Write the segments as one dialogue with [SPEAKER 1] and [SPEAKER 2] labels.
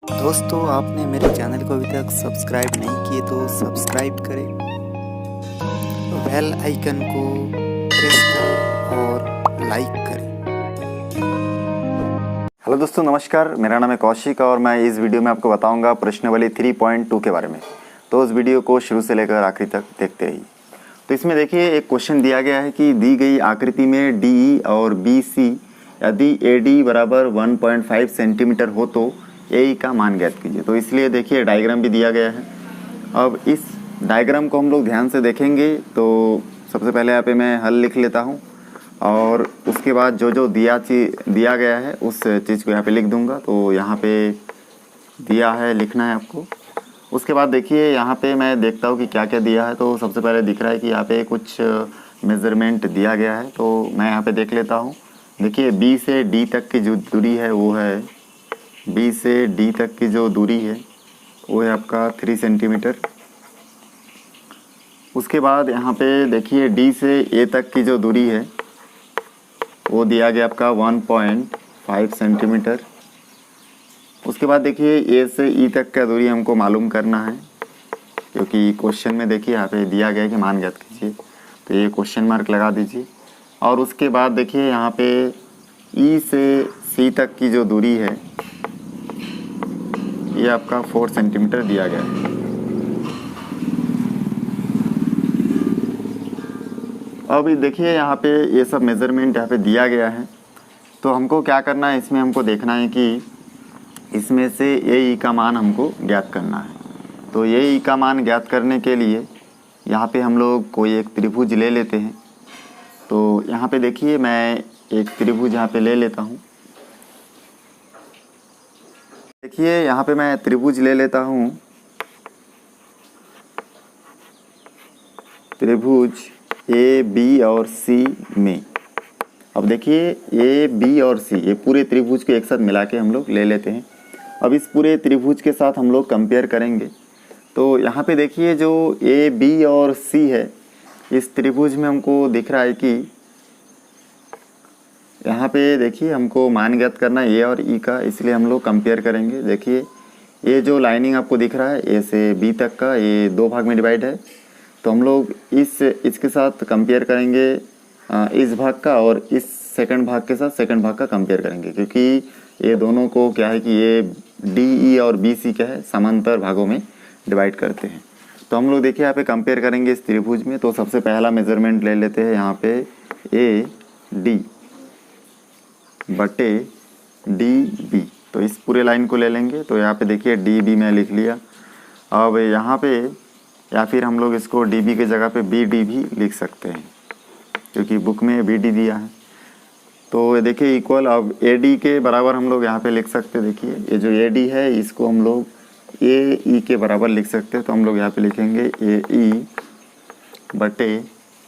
[SPEAKER 1] दोस्तों, आपने मेरे चैनल को अभी तक सब्सक्राइब नहीं किए तो सब्सक्राइब करें, बेल आइकन को प्रेस करें और लाइक करें।
[SPEAKER 2] हेलो दोस्तों, नमस्कार। मेरा नाम है कौशिक और मैं इस वीडियो में आपको बताऊंगा प्रश्नावली 3.2 के बारे में। तो उस वीडियो को शुरू से लेकर आखिरी तक देखते रहिए। तो इसमें देखिए एक क्वेश्चन दिया गया है कि दी गई आकृति में DE और BC यदि AD बराबर 1.5 सेंटीमीटर हो तो AE का मान ज्ञात कीजिए। तो इसलिए देखिए डायग्राम भी दिया गया है। अब इस डायग्राम को हम लोग ध्यान से देखेंगे तो सबसे पहले यहाँ पे मैं हल लिख लेता हूँ और उसके बाद जो दिया गया है उस चीज़ को यहाँ पे लिख दूंगा। तो यहाँ पे दिया है, लिखना है आपको। उसके बाद देखिए यहाँ पे मैं देखता हूँ कि क्या क्या दिया है। तो सबसे पहले दिख रहा है कि यहाँ पे कुछ मेज़रमेंट दिया गया है, तो मैं यहाँ पे देख लेता हूँ। देखिए B से D तक की जो दूरी है वो है, B से D तक की जो दूरी है वो है आपका 3 सेंटीमीटर। उसके बाद यहाँ पे देखिए D से A तक की जो दूरी है वो दिया गया आपका 1.5 सेंटीमीटर। उसके बाद देखिए A से E तक का दूरी हमको मालूम करना है, क्योंकि क्वेश्चन में देखिए यहाँ पे दिया गया है कि मान ज्ञात कीजिए, तो ये क्वेश्चन मार्क लगा दीजिए। और उसके बाद देखिए यहाँ पे E से C तक की जो दूरी है ये आपका 4 सेंटीमीटर दिया गया है। अब देखिए यहाँ पे ये सब मेज़रमेंट यहाँ पे दिया गया है, तो हमको क्या करना है, इसमें हमको देखना है कि इसमें से AE का मान हमको ज्ञात करना है। तो AE का मान ज्ञात करने के लिए यहाँ पे हम लोग कोई एक त्रिभुज ले लेते हैं। तो यहाँ पे देखिए मैं एक त्रिभुज यहाँ पे ले लेता हूँ। देखिए यहाँ पे मैं त्रिभुज ले लेता हूँ, त्रिभुज A, B और C में। अब देखिए A, B और C ये पूरे त्रिभुज को एक साथ मिला के हम लोग ले लेते हैं। अब इस पूरे त्रिभुज के साथ हम लोग कंपेयर करेंगे। तो यहाँ पे देखिए जो A, B और C है, इस त्रिभुज में हमको दिख रहा है कि यहाँ पे देखिए हमको मान ज्ञात करना है A और E का, इसलिए हम लोग कंपेयर करेंगे। देखिए ये जो लाइनिंग आपको दिख रहा है A से B तक का, ये 2 भाग में डिवाइड है। तो हम लोग इसके साथ कंपेयर करेंगे इस भाग का, और इस सेकंड भाग के साथ सेकंड भाग का कंपेयर करेंगे, क्योंकि ये दोनों को क्या है कि ये DE और BC क्या है समांतर भागों में डिवाइड करते हैं। तो हम लोग देखिए यहाँ पे कंपेयर करेंगे इस त्रिभुज में। तो सबसे पहला मेजरमेंट ले लेते हैं यहाँ पे AD बटे DB। तो इस पूरे लाइन को ले लेंगे। तो यहाँ पे देखिए DB मैं लिख लिया। अब यहाँ पे या फिर हम लोग इसको DB के जगह पे BD भी लिख सकते हैं, क्योंकि बुक में BD दिया है। तो ये देखिए इक्वल, अब AD के बराबर हम लोग यहाँ पे लिख सकते हैं। देखिए ये जो AD है इसको हम लोग AE के बराबर लिख सकते हैं। तो हम लोग यहाँ पे लिखेंगे AE बटे,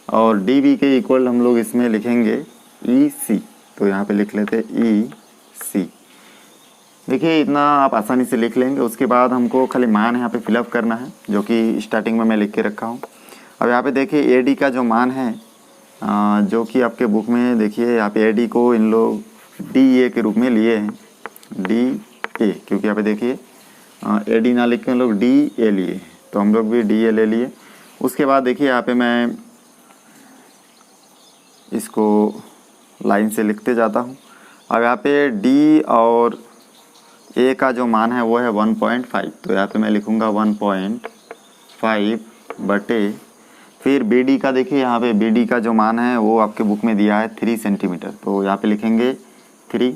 [SPEAKER 2] और DB के इक्वल हम लोग इसमें लिखेंगे EC। तो यहाँ पे लिख लेते EC। देखिए इतना आप आसानी से लिख लेंगे। उसके बाद हमको खाली मान यहाँ पे फिलअप करना है, जो कि स्टार्टिंग में मैं लिख के रखा हूँ। अब यहाँ पे देखिए AD का जो मान है जो कि आपके बुक में देखिए यहाँ पे AD को इन लोग DA के रूप में लिए हैं, DA, क्योंकि यहाँ पे देखिए AD ना लिख के हम लोग DA लिए, तो हम लोग भी DA ले लिए। उसके बाद देखिए यहाँ पे मैं इसको लाइन से लिखते जाता हूँ। अब यहाँ पे D और A का जो मान है वो है 1.5, तो यहाँ पे मैं लिखूँगा 1.5 बटे, फिर BD का देखिए यहाँ पे BD का जो मान है वो आपके बुक में दिया है 3 सेंटीमीटर, तो यहाँ पे लिखेंगे 3।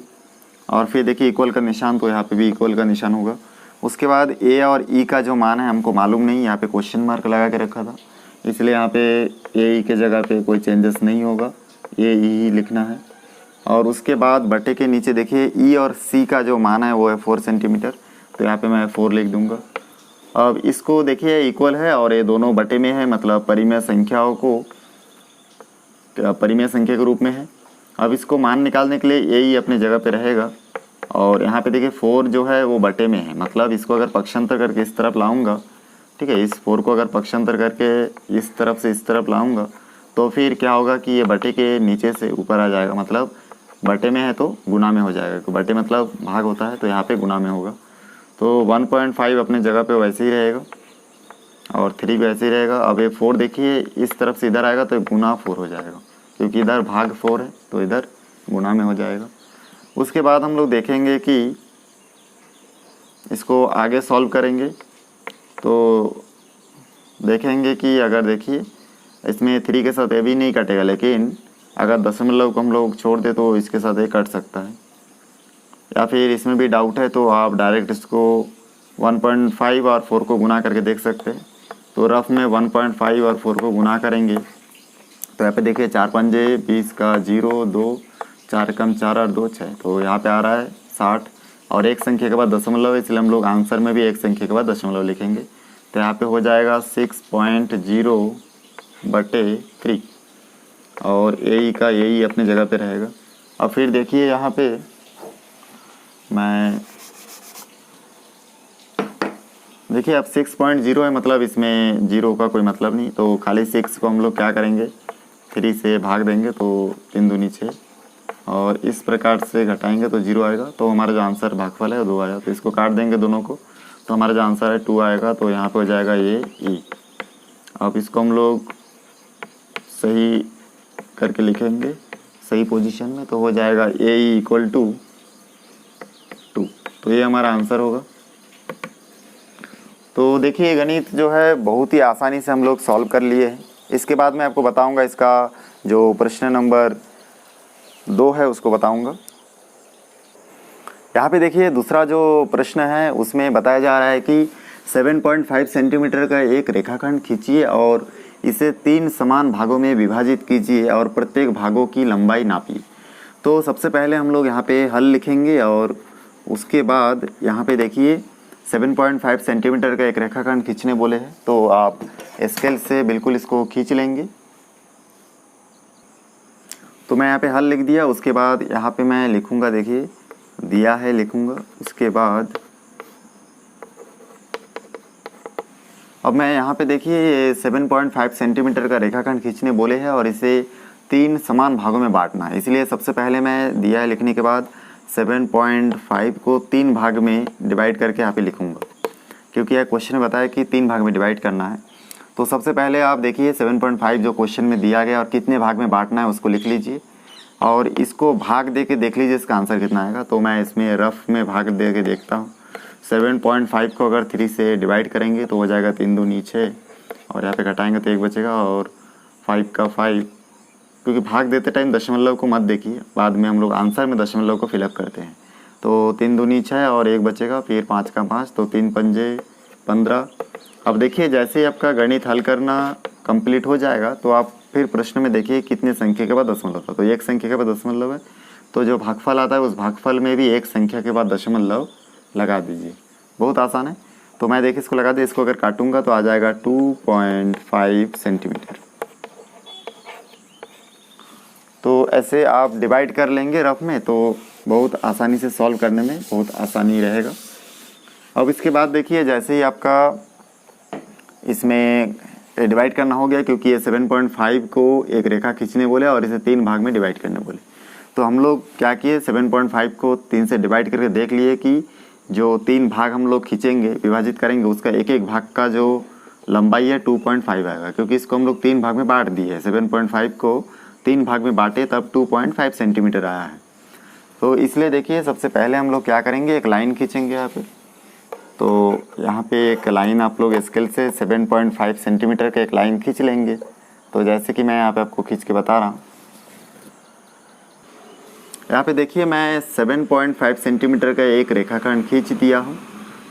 [SPEAKER 2] और फिर देखिए इक्वल का निशान, तो यहाँ पे भी इक्वल का निशान होगा। उसके बाद A और E का जो मान है हमको मालूम नहीं, यहाँ पे क्वेश्चन मार्क लगा के रखा था, इसलिए यहाँ पे AE के जगह पे कोई चेंजेस नहीं होगा, AE ही लिखना है। और उसके बाद बटे के नीचे देखिए E और C का जो मान है वो है 4 सेंटीमीटर, तो यहाँ पे मैं 4 लिख दूंगा। अब इसको देखिए इक्वल है और ये दोनों बटे में है, मतलब परिमेय संख्याओं को परिमेय संख्या के रूप में है। अब इसको मान निकालने के लिए AE अपने जगह पे रहेगा, और यहाँ पे देखिए 4 जो है वो बटे में है, मतलब इसको अगर पक्षांतर करके इस तरफ लाऊंगा, ठीक है, इस 4 को अगर पक्षांतर करके इस तरफ से इस तरफ लाऊंगा तो फिर क्या होगा कि ये बटे के नीचे से ऊपर आ जाएगा, मतलब बटे में है तो गुना में हो जाएगा। बटे मतलब भाग होता है, तो यहाँ पे गुना में होगा। तो 1.5 अपने जगह पे वैसे ही रहेगा और 3 भी वैसे ही रहेगा। अब ये 4 देखिए इस तरफ से इधर आएगा तो गुना 4 हो जाएगा, क्योंकि इधर भाग 4 है तो इधर गुना में हो जाएगा। उसके बाद हम लोग देखेंगे कि इसको आगे सॉल्व करेंगे तो देखेंगे कि अगर देखिए इसमें 3 के साथ ये भी नहीं कटेगा, लेकिन अगर दशमलव को हम लोग छोड़ दे तो इसके साथ ये कट सकता है। या फिर इसमें भी डाउट है तो आप डायरेक्ट इसको 1.5 और 4 को गुना करके देख सकते हैं। तो रफ में 1.5 और 4 को गुना करेंगे तो यहाँ पे देखिए 4 पंजे 20 का 0 2 4 कम 4 और 2 6, तो यहाँ पे आ रहा है 60 और एक संख्या के बाद दशमलव है, इसलिए हम लोग आंसर में भी एक संख्या के बाद दशमलव लिखेंगे। तो यहाँ पे हो जाएगा 6.0/3 और ए का यही अपने जगह पे रहेगा। अब फिर देखिए यहाँ पे मैं देखिए अब 6.0 है, मतलब इसमें 0 का कोई मतलब नहीं, तो खाली 6 को हम लोग क्या करेंगे 3 से भाग देंगे तो 3 दूनी 6 और इस प्रकार से घटाएंगे तो 0 आएगा। तो हमारा जो आंसर भागफल है वो 2 आएगा। तो इसको काट देंगे दोनों को तो हमारा जो आंसर है 2 आएगा। तो यहाँ पे हो जाएगा ये ई। अब इसको हम लोग सही करके लिखेंगे सही पोजीशन में, तो हो जाएगा ए इक्वल टू 2। तो ये हमारा आंसर होगा। तो देखिए गणित जो है बहुत ही आसानी से हम लोग सॉल्व कर लिए हैं। इसके बाद मैं आपको बताऊंगा इसका जो प्रश्न नंबर 2 है उसको बताऊंगा। यहाँ पे देखिए दूसरा जो प्रश्न है उसमें बताया जा रहा है कि 7.5 सेंटीमीटर का एक रेखाखंड खींचिए और इसे 3 समान भागों में विभाजित कीजिए और प्रत्येक भागों की लंबाई नापिए। तो सबसे पहले हम लोग यहाँ पे हल लिखेंगे और उसके बाद यहाँ पे देखिए 7.5 सेंटीमीटर का एक रेखाखंड खींचने बोले हैं, तो आप स्केल से बिल्कुल इसको खींच लेंगे। तो मैं यहाँ पे हल लिख दिया। उसके बाद यहाँ पे मैं लिखूंगा, देखिए दिया है लिखूंगा। उसके बाद अब मैं यहाँ पे देखिए ये 7.5 सेंटीमीटर का रेखाखंड खींचने बोले हैं और इसे 3 समान भागों में बांटना है। इसलिए सबसे पहले मैं दिया है लिखने के बाद 7.5 को 3 भाग में डिवाइड करके यहाँ पे लिखूंगा, क्योंकि यह क्वेश्चन में बताया कि 3 भाग में डिवाइड करना है। तो सबसे पहले आप देखिए 7.5 जो क्वेश्चन में दिया गया और कितने भाग में बांटना है उसको लिख लीजिए और इसको भाग दे के देख लीजिए इसका आंसर कितना आएगा। तो मैं इसमें रफ में भाग दे के देखता हूँ। 7.5 को अगर 3 से डिवाइड करेंगे तो हो जाएगा 3 दूनी 6 और यहाँ पे घटाएंगे तो 1 बचेगा और 5 का 5, क्योंकि भाग देते टाइम दशमलव को मत देखिए, बाद में हम लोग आंसर में दशमलव को फिलअप करते हैं। तो 3 दूनी 6 और 1 बचेगा, फिर 5 का 5, तो 3 पंजे 15। अब देखिए जैसे ही आपका गणित हल करना कंप्लीट हो जाएगा तो आप फिर प्रश्न में देखिए कितने संख्या के बाद दशमलव था, तो एक संख्या के बाद दशमलव है, तो जो भागफल आता है उस भागफल में भी एक संख्या के बाद दशमलव लगा दीजिए। बहुत आसान है। तो मैं देखिए इसको लगा दिया, इसको अगर काटूंगा तो आ जाएगा 2.5 सेंटीमीटर। तो ऐसे आप डिवाइड कर लेंगे रफ में, तो बहुत आसानी से सॉल्व करने में बहुत आसानी रहेगा। अब इसके बाद देखिए जैसे ही आपका इसमें डिवाइड करना हो गया, क्योंकि ये 7.5 को एक रेखा खींचने बोले और इसे 3 भाग में डिवाइड करने बोले, तो हम लोग क्या किए 7.5 को 3 से डिवाइड करके देख लिए कि जो 3 भाग हम लोग खींचेंगे विभाजित करेंगे उसका एक एक भाग का जो लंबाई है 2.5 आएगा, क्योंकि इसको हम लोग 3 भाग में बांट दिए है। 7.5 को 3 भाग में बांटे तब 2.5 सेंटीमीटर आया है। तो इसलिए देखिए सबसे पहले हम लोग क्या करेंगे, एक लाइन खींचेंगे यहाँ पे। तो यहाँ पे एक लाइन आप लोग स्केल से 7.5 सेंटीमीटर का एक लाइन खींच लेंगे। तो जैसे कि मैं यहाँ पे आपको खींच के बता रहा हूँ, यहाँ पे देखिए मैं 7.5 सेंटीमीटर का एक रेखाखंड खींच दिया हूँ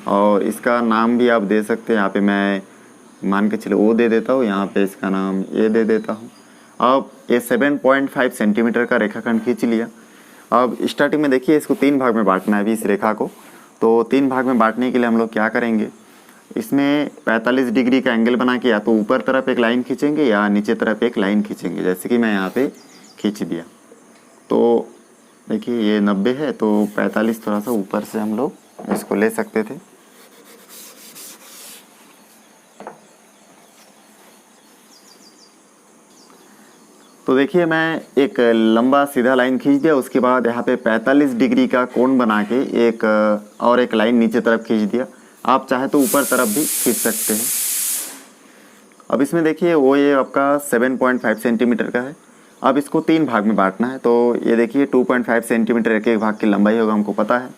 [SPEAKER 2] और इसका नाम भी आप दे सकते हैं। यहाँ पे मैं मान के चलो ओ दे देता हूँ, यहाँ पे इसका नाम ए दे देता हूँ। अब ये 7.5 सेंटीमीटर का रेखाखंड खींच लिया। अब स्टार्टिंग में देखिए इसको 3 भाग में बांटना है अभी इस रेखा को। तो 3 भाग में बांटने के लिए हम लोग क्या करेंगे, इसमें 45 डिग्री का एंगल बना के या तो ऊपर तरफ एक लाइन खींचेंगे या नीचे तरफ एक लाइन खींचेंगे, जैसे कि मैं यहाँ पे खींच दिया। तो देखिए ये 90 है तो 45 थोड़ा सा ऊपर से हम लोग इसको ले सकते थे। तो देखिए मैं एक लंबा सीधा लाइन खींच दिया, उसके बाद यहाँ पे 45 डिग्री का कोण बना के एक और एक लाइन नीचे तरफ खींच दिया। आप चाहे तो ऊपर तरफ भी खींच सकते हैं। अब इसमें देखिए वो ये आपका 7.5 सेंटीमीटर का है। अब इसको 3 भाग में बांटना है। तो ये देखिए 2.5 सेंटीमीटर एक भाग की लंबाई होगा, हमको पता है।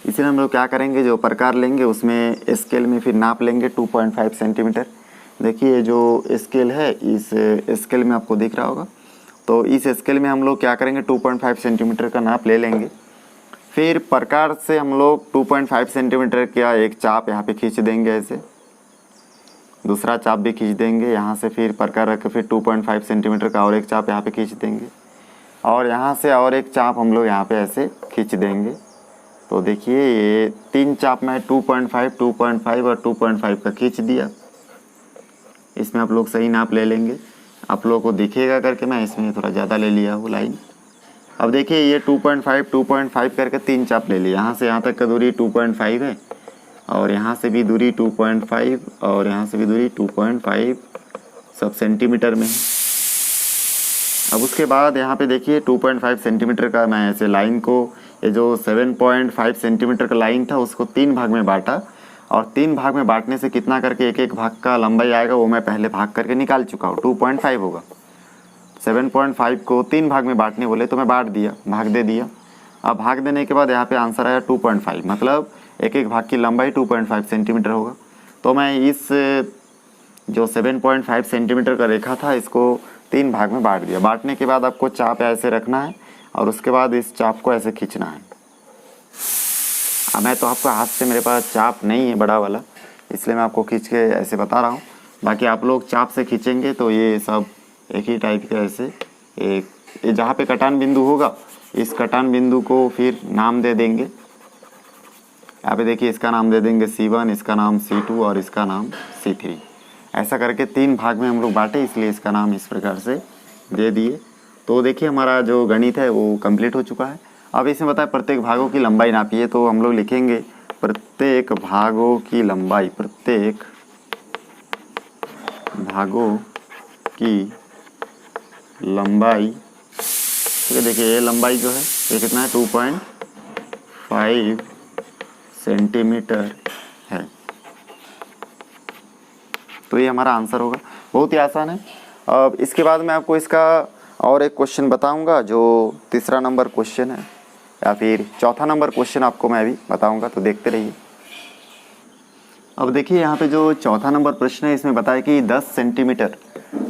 [SPEAKER 2] इसलिए हम लोग क्या करेंगे, जो प्रकार लेंगे उसमें स्केल में फिर नाप लेंगे 2.5 सेंटीमीटर। देखिए जो स्केल है, इस स्केल में आपको दिख रहा होगा। तो इस स्केल में हम लोग क्या करेंगे, 2.5 सेंटीमीटर का नाप ले लेंगे। फिर प्रकार से हम लोग 2.5 सेंटीमीटर का एक चाप यहाँ पे खींच देंगे, ऐसे दूसरा चाप भी खींच देंगे यहाँ से। फिर प्रकार रख के फिर 2.5 सेंटीमीटर का और एक चाप यहाँ पे खींच देंगे, और यहाँ से और एक चाप हम लोग यहाँ पे ऐसे खींच देंगे। तो देखिए ये 3 चाप में 2.5, 2.5 और 2.5 का खींच दिया। इसमें आप लोग सही नाप ले लेंगे, आप लोगों को दिखेगा करके मैं इसमें थोड़ा ज़्यादा ले लिया हूँ लाइन। अब देखिए ये 2.5, 2.5 करके 3 चाप ले लिए। यहाँ से यहाँ तक का दूरी 2.5 है, और यहाँ से भी दूरी 2.5, और यहाँ से भी दूरी 2.5 सब सेंटीमीटर में है। अब उसके बाद यहाँ पे देखिए 2.5 सेंटीमीटर का मैं ऐसे लाइन को, ये जो 7.5 सेंटीमीटर का लाइन था उसको 3 भाग में बांटा, और 3 भाग में बांटने से कितना करके एक भाग का लंबाई आएगा वो मैं पहले भाग करके निकाल चुका हूँ। 2.5 होगा। 7.5 को 3 भाग में बांटने बोले तो मैं बांट दिया, भाग दे दिया। अब भाग देने के बाद यहाँ पे आंसर आया 2.5, मतलब एक भाग की लंबाई 2.5 सेंटीमीटर होगा। तो मैं इस जो 7.5 सेंटीमीटर का रेखा था इसको 3 भाग में बांट दिया। बांटने के बाद आपको चाप ऐसे रखना है, और उसके बाद इस चाप को ऐसे खींचना है। अब मैं तो आपको हाथ से, मेरे पास चाप नहीं है बड़ा वाला, इसलिए मैं आपको खींच के ऐसे बता रहा हूँ। बाकी आप लोग चाप से खींचेंगे तो ये सब एक ही टाइप का ऐसे एक जहाँ पे कटान बिंदु होगा, इस कटान बिंदु को फिर नाम दे देंगे। यहाँ पे देखिए इसका नाम दे देंगे C1, इसका नाम C2 और इसका नाम C3। ऐसा करके 3 भाग में हम लोग बांटे, इसलिए इसका नाम इस प्रकार से दे दिए। तो देखिए हमारा जो गणित है वो कंप्लीट हो चुका है। अब इसमें बताया प्रत्येक भागों की लंबाई नापिए, तो हम लोग लिखेंगे प्रत्येक भागों की लंबाई, प्रत्येक भागों की लंबाई। ठीक है, देखिए ये लंबाई जो है ये कितना है, 2.5 सेंटीमीटर है। तो ये हमारा आंसर होगा। बहुत ही आसान है। अब इसके बाद मैं आपको इसका और एक क्वेश्चन बताऊंगा, जो तीसरा नंबर क्वेश्चन है, या फिर चौथा नंबर क्वेश्चन आपको मैं भी बताऊंगा, तो देखते रहिए। अब देखिए यहाँ पे जो चौथा नंबर प्रश्न है इसमें बताया कि 10 सेंटीमीटर,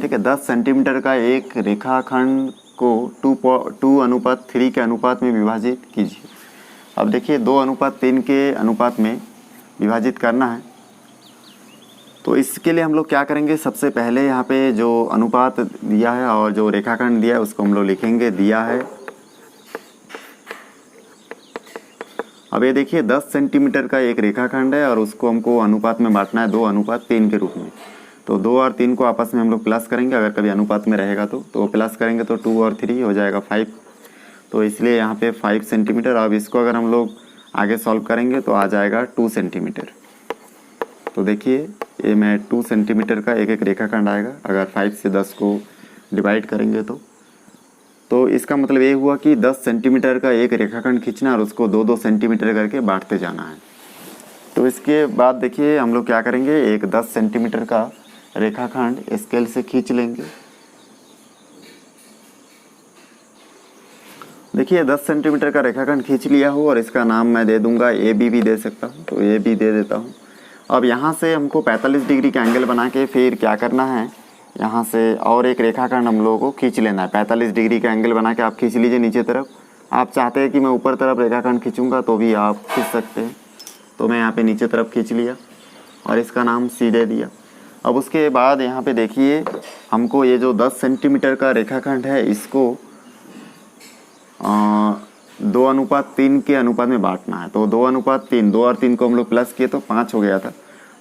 [SPEAKER 2] ठीक है, 10 सेंटीमीटर का एक रेखाखंड को 2:3 के अनुपात में विभाजित कीजिए। अब देखिए 2:3 के अनुपात में विभाजित करना है। तो इसके लिए हम लोग क्या करेंगे, सबसे पहले यहाँ पे जो अनुपात दिया है और जो रेखाखंड दिया है उसको हम लोग लिखेंगे, दिया है। अब ये देखिए 10 सेंटीमीटर का एक रेखाखंड है और उसको हमको अनुपात में बांटना है 2:3 के रूप में। तो 2 और 3 को आपस में हम लोग प्लस करेंगे, अगर कभी अनुपात में रहेगा तो प्लस करेंगे तो 2 और 3 हो जाएगा 5। तो इसलिए यहाँ पे 5 सेंटीमीटर। अब इसको अगर हम लोग आगे सॉल्व करेंगे तो आ जाएगा 2 सेंटीमीटर। तो देखिए ये मैं 2 सेंटीमीटर का एक रेखाखंड आएगा, अगर 5 से 10 को डिवाइड करेंगे तो इसका मतलब ये हुआ कि 10 सेंटीमीटर का एक रेखाखंड खींचना और उसको 2-2 सेंटीमीटर करके बांटते जाना है। तो इसके बाद देखिए हम लोग क्या करेंगे, एक 10 सेंटीमीटर का रेखाखंड स्केल से खींच लेंगे। देखिए 10 सेंटीमीटर का रेखाखंड खींच लिया हो, और इसका नाम मैं दे दूंगा AB भी दे सकता हूँ, तो AB दे देता हूँ। अब यहाँ से हमको 45 डिग्री का एंगल बना के फिर क्या करना है, यहाँ से और एक रेखाखंड हम लोगों को खींच लेना है। 45 डिग्री का एंगल बना के आप खींच लीजिए नीचे तरफ। आप चाहते हैं कि मैं ऊपर तरफ रेखाखंड खींचूंगा तो भी आप खींच सकते हैं। तो मैं यहाँ पे नीचे तरफ खींच लिया और इसका नाम C दे दिया। अब उसके बाद यहाँ पे देखिए हमको ये जो 10 सेंटीमीटर का रेखाखंड है इसको 2:3 के अनुपात में बांटना है। तो 2:3, 2 और 3 को हम लोग प्लस किए तो 5 हो गया था।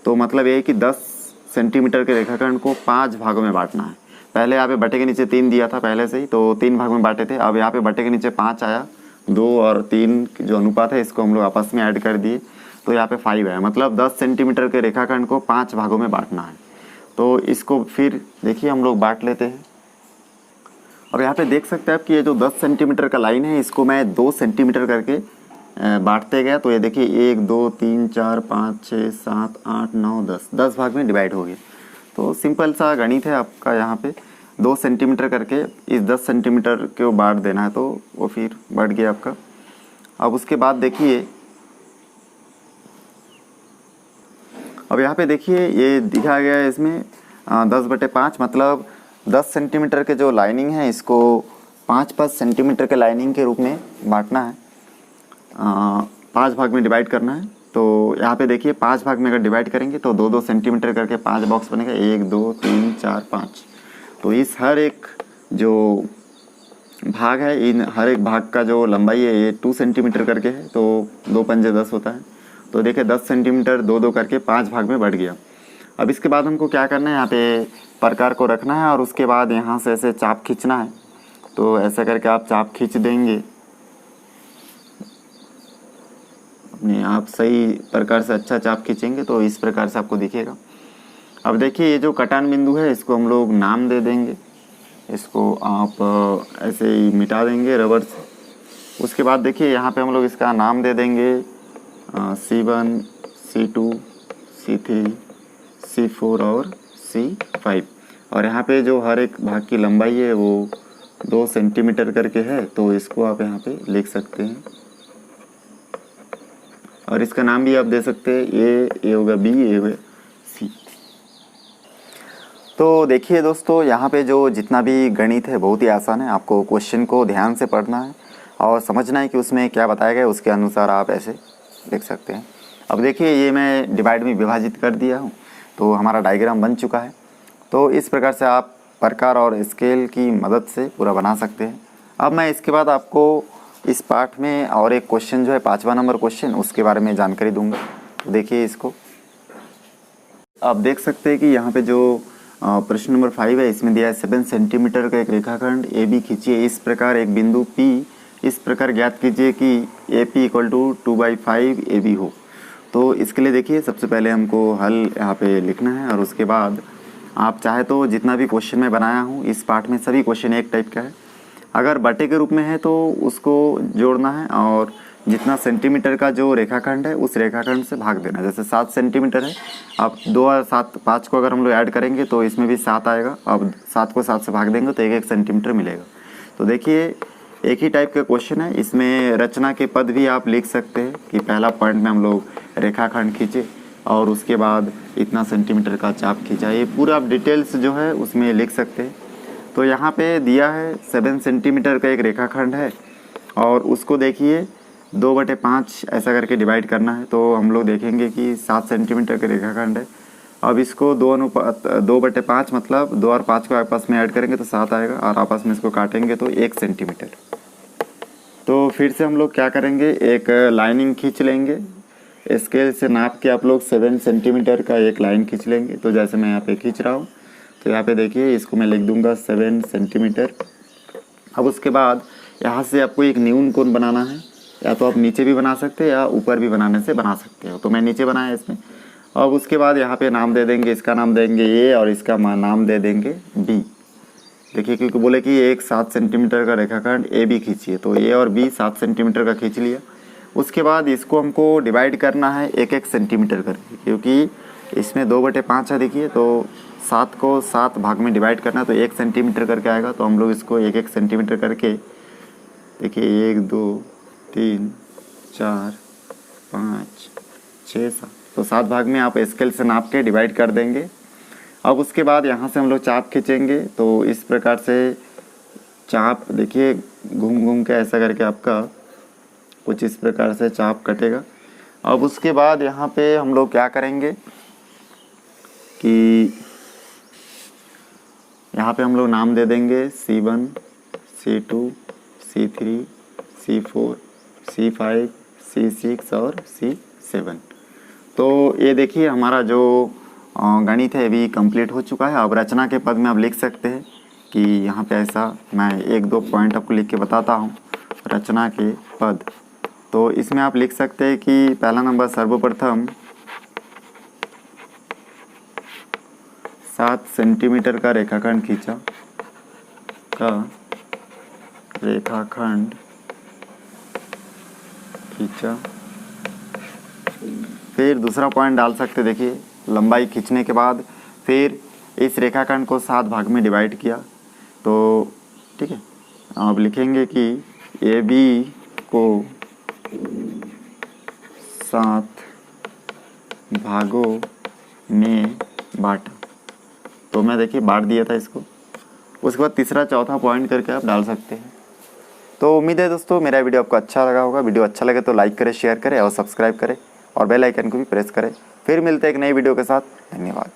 [SPEAKER 2] तो मतलब ये है कि 10 सेंटीमीटर के रेखाखंड को 5 भागों में बांटना है। पहले यहाँ पे बटे के नीचे 3 दिया था पहले से ही, तो 3 भाग में बांटे थे। अब यहाँ पे बटे के नीचे 5 आया, 2 और 3 जो अनुपात है इसको हम लोग आपस में ऐड कर दिए, तो यहाँ पे 5 है। मतलब 10 सेंटीमीटर के रेखाखंड को 5 भागों में बांटना है। तो इसको फिर देखिए हम लोग बांट लेते हैं। अब यहाँ पे देख सकते हैं आप कि ये जो 10 सेंटीमीटर का लाइन है इसको मैं 2 सेंटीमीटर करके बांटते गया। तो ये देखिए 1 2 3 4 5 6 7 8 9 10 भाग में डिवाइड हो गया। तो सिंपल सा गणित है आपका, यहाँ पे 2 सेंटीमीटर करके इस 10 सेंटीमीटर को बांट देना है, तो वो फिर बढ़ गया आपका। अब उसके बाद देखिए, अब यहाँ पे देखिए ये दिखा गया है इसमें 10/5, मतलब 10 सेंटीमीटर के जो लाइनिंग है इसको 5 सेंटीमीटर के लाइनिंग के रूप में बांटना है, 5 भाग में डिवाइड करना है। तो यहाँ पे देखिए 5 भाग में अगर डिवाइड करेंगे तो 2 सेंटीमीटर करके 5 बॉक्स बनेगा, 1 2 3 4 5। तो इस हर एक जो भाग है, इन हर एक भाग का जो लंबाई है ये 2 सेंटीमीटर करके है, तो 2 पंजे 10 होता है। तो देखिए 10 सेंटीमीटर 2 करके 5 भाग में बढ़ गया। अब इसके बाद हमको क्या करना है, यहाँ पे प्रकार को रखना है और उसके बाद यहाँ से ऐसे चाप खींचना है। तो ऐसा करके आप चाप खींच देंगे, अपने आप सही प्रकार से अच्छा चाप खींचेंगे तो इस प्रकार से आपको दिखेगा। अब देखिए ये जो कटान बिंदु है इसको हम लोग नाम दे देंगे, इसको आप ऐसे ही मिटा देंगे रबर से। उसके बाद देखिए यहाँ पे हम लोग इसका नाम दे देंगे C1 C2 C3 C4 और C5। और यहाँ पे जो हर एक भाग की लंबाई है वो 2 सेंटीमीटर करके है, तो इसको आप यहाँ पे लिख सकते हैं। और इसका नाम भी आप दे सकते हैं, ए होगा B, ए होगा C। तो देखिए दोस्तों, यहाँ पे जो जितना भी गणित है बहुत ही आसान है। आपको क्वेश्चन को ध्यान से पढ़ना है और समझना है कि उसमें क्या बताया गया, उसके अनुसार आप ऐसे लिख सकते हैं। अब देखिए ये मैं डिवाइड में विभाजित कर दिया हूँ, तो हमारा डायग्राम बन चुका है। तो इस प्रकार से आप प्रकार और स्केल की मदद से पूरा बना सकते हैं। अब मैं इसके बाद आपको इस पार्ट में और एक क्वेश्चन जो है 5वां नंबर क्वेश्चन, उसके बारे में जानकारी दूंगा। तो देखिए इसको आप देख सकते हैं कि यहाँ पे जो प्रश्न नंबर 5 है इसमें दिया है 7 सेंटीमीटर का एक रेखाखंड AB खींचिए। इस प्रकार एक बिंदु P इस प्रकार ज्ञात कीजिए कि AP = 2/5 AB हो। तो इसके लिए देखिए सबसे पहले हमको हल यहाँ पे लिखना है और उसके बाद आप चाहे तो जितना भी क्वेश्चन मैं बनाया हूँ इस पार्ट में सभी क्वेश्चन एक टाइप का है। अगर बटे के रूप में है तो उसको जोड़ना है और जितना सेंटीमीटर का जो रेखाखंड है उस रेखाखंड से भाग देना। जैसे 7 सेंटीमीटर है, अब 2 और 7 5 को अगर हम लोग ऐड करेंगे तो इसमें भी 7 आएगा। अब 7 को 7 से भाग देंगे तो 1 सेंटीमीटर मिलेगा। तो देखिए एक ही टाइप का क्वेश्चन है, इसमें रचना के पद भी आप लिख सकते हैं कि पहला पॉइंट में हम लोग रेखाखंड खींचे और उसके बाद इतना सेंटीमीटर का चाप खींचा। ये पूरा आप डिटेल्स जो है उसमें लिख सकते हैं। तो यहाँ पे दिया है 7 सेंटीमीटर का एक रेखाखंड है और उसको देखिए 2/5 ऐसा करके डिवाइड करना है। तो हम लोग देखेंगे कि 7 सेंटीमीटर का रेखाखंड है। अब इसको 2/5 मतलब 2 और 5 को आपस में ऐड करेंगे तो 7 आएगा और आपस में इसको काटेंगे तो 1 सेंटीमीटर। तो फिर से हम लोग क्या करेंगे, एक लाइनिंग खींच लेंगे। स्केल से नाप के आप लोग 7 सेंटीमीटर का एक लाइन खींच लेंगे। तो जैसे मैं यहाँ पे खींच रहा हूँ तो यहाँ पे देखिए इसको मैं लिख दूंगा 7 सेंटीमीटर। अब उसके बाद यहाँ से आपको एक न्यून कोण बनाना है, या तो आप नीचे भी बना सकते हैं या ऊपर भी बनाने से बना सकते हो। तो मैं नीचे बनाया इसमें। अब उसके बाद यहाँ पे नाम दे देंगे, इसका नाम देंगे A और इसका नाम दे देंगे B। देखिए क्योंकि बोले कि एक 7 सेंटीमीटर का रेखाखंड AB खींचिए, तो A और B 7 सेंटीमीटर का खींच लिया। उसके बाद इसको हमको डिवाइड करना है 1-1 सेंटीमीटर करके, क्योंकि इसमें 2/5 है। देखिए तो 7 को 7 भाग में डिवाइड करना है तो 1 सेंटीमीटर करके आएगा। तो हम लोग इसको 1-1 सेंटीमीटर करके देखिए 1 2 3 4 5 6 7, तो 7 भाग में आप स्केल से नाप के डिवाइड कर देंगे। अब उसके बाद यहाँ से हम लोग चाप खींचेंगे। तो इस प्रकार से चाप देखिए घूम घूम के ऐसा करके आपका कुछ इस प्रकार से चाप कटेगा। अब उसके बाद यहाँ पे हम लोग क्या करेंगे कि यहाँ पे हम लोग नाम दे देंगे C1 C2 C3 C4 C5 C6 और C7। तो ये देखिए हमारा जो गणित है अभी कंप्लीट हो चुका है। अब रचना के पद में आप लिख सकते हैं कि यहाँ पे ऐसा, मैं 1-2 पॉइंट आपको लिख के बताता हूँ। रचना के पद, तो इसमें आप लिख सकते हैं कि पहला नंबर सर्वप्रथम 7 सेंटीमीटर का रेखाखंड खींचा का रेखाखंड खींचा। फिर दूसरा पॉइंट डाल सकते, देखिए लंबाई खींचने के बाद फिर इस रेखाखंड को 7 भाग में डिवाइड किया। तो ठीक है, अब लिखेंगे कि ए बी को 7 भागों में बांटा। तो मैं देखिए बांट दिया था इसको। उसके बाद तीसरा चौथा पॉइंट करके आप डाल सकते हैं। तो उम्मीद है दोस्तों मेरा वीडियो आपको अच्छा लगा होगा। वीडियो अच्छा लगे तो लाइक करें, शेयर करें और सब्सक्राइब करें और बेल आइकन को भी प्रेस करें। फिर मिलते हैं एक नई वीडियो के साथ। धन्यवाद।